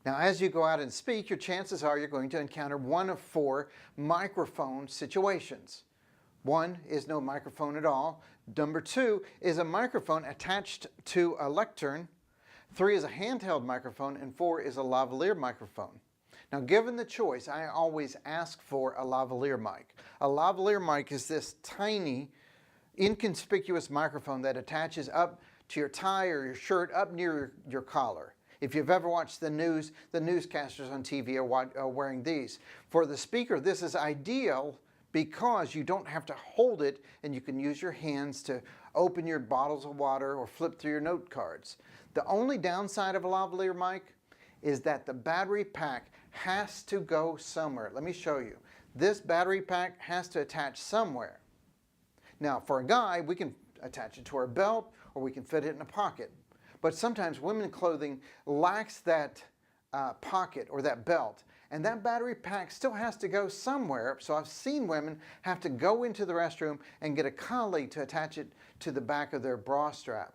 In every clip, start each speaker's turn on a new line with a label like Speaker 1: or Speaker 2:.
Speaker 1: Now, as you go out and speak, your chances are you're going to encounter one of four microphone situations. One is no microphone at all. Number two is a microphone attached to a lectern. Three is a handheld microphone, and four is a lavalier microphone. Now, given the choice, I always ask for a lavalier mic. A lavalier mic is this tiny, inconspicuous microphone that attaches up to your tie or your shirt up near your collar. If you've ever watched the news, the newscasters on TV are wearing these. For the speaker, this is ideal because you don't have to hold it and you can use your hands to open your bottles of water or flip through your note cards. The only downside of a lavalier mic is that the battery pack has to go somewhere. Let me show you. This battery pack has to attach somewhere. Now, for a guy, we can attach it to our belt or we can fit it in a pocket. But sometimes women's clothing lacks that pocket or that belt, and that battery pack still has to go somewhere. So I've seen women have to go into the restroom and get a colleague to attach it to the back of their bra strap.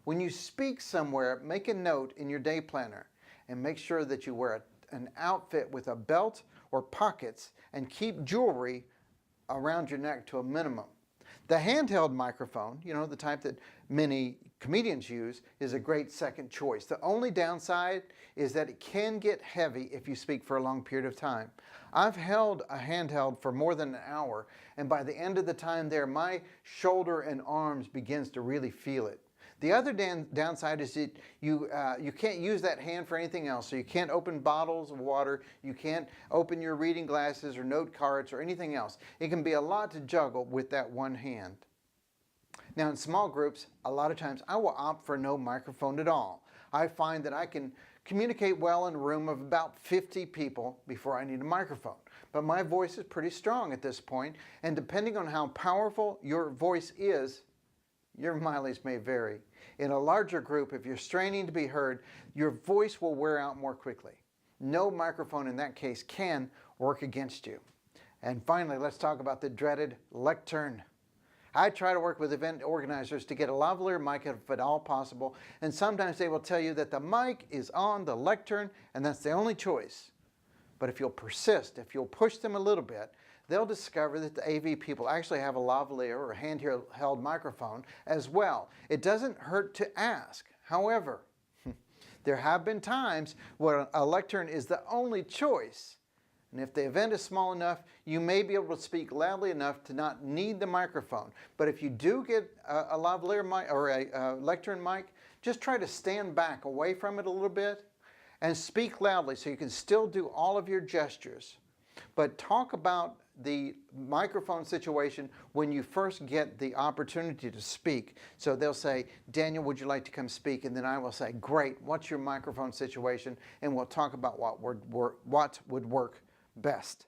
Speaker 1: When you speak somewhere, make a note in your day planner and make sure that you wear an outfit with a belt or pockets and keep jewelry around your neck to a minimum. The handheld microphone, you know, the type that many comedians use, is a great second choice. The only downside is that it can get heavy if you speak for a long period of time. I've held a handheld for more than an hour, and by the end of the time there, my shoulder and arms begins to really feel it. The other downside is that you can't use that hand for anything else. So you can't open bottles of water, you can't open your reading glasses or note cards or anything else. It can be a lot to juggle with that one hand. Now in small groups, a lot of times I will opt for no microphone at all. I find that I can communicate well in a room of about 50 people before I need a microphone. But my voice is pretty strong at this point, and depending on how powerful your voice is, your mileage may vary. In a larger group, if you're straining to be heard, your voice will wear out more quickly. No microphone in that case can work against you. And finally, let's talk about the dreaded lectern. I try to work with event organizers to get a lavalier mic if at all possible, and sometimes they will tell you that the mic is on the lectern and that's the only choice. But if you'll persist, if you'll push them a little bit, they'll discover that the AV people actually have a lavalier or a handheld microphone as well. It doesn't hurt to ask. However, there have been times where a lectern is the only choice. And if the event is small enough, you may be able to speak loudly enough to not need the microphone. But if you do get a lavalier mic or a lectern mic, just try to stand back away from it a little bit and speak loudly so you can still do all of your gestures. But talk about the microphone situation when you first get the opportunity to speak. So they'll say, Daniel, would you like to come speak? And then I will say, great, what's your microphone situation? And we'll talk about what would work best.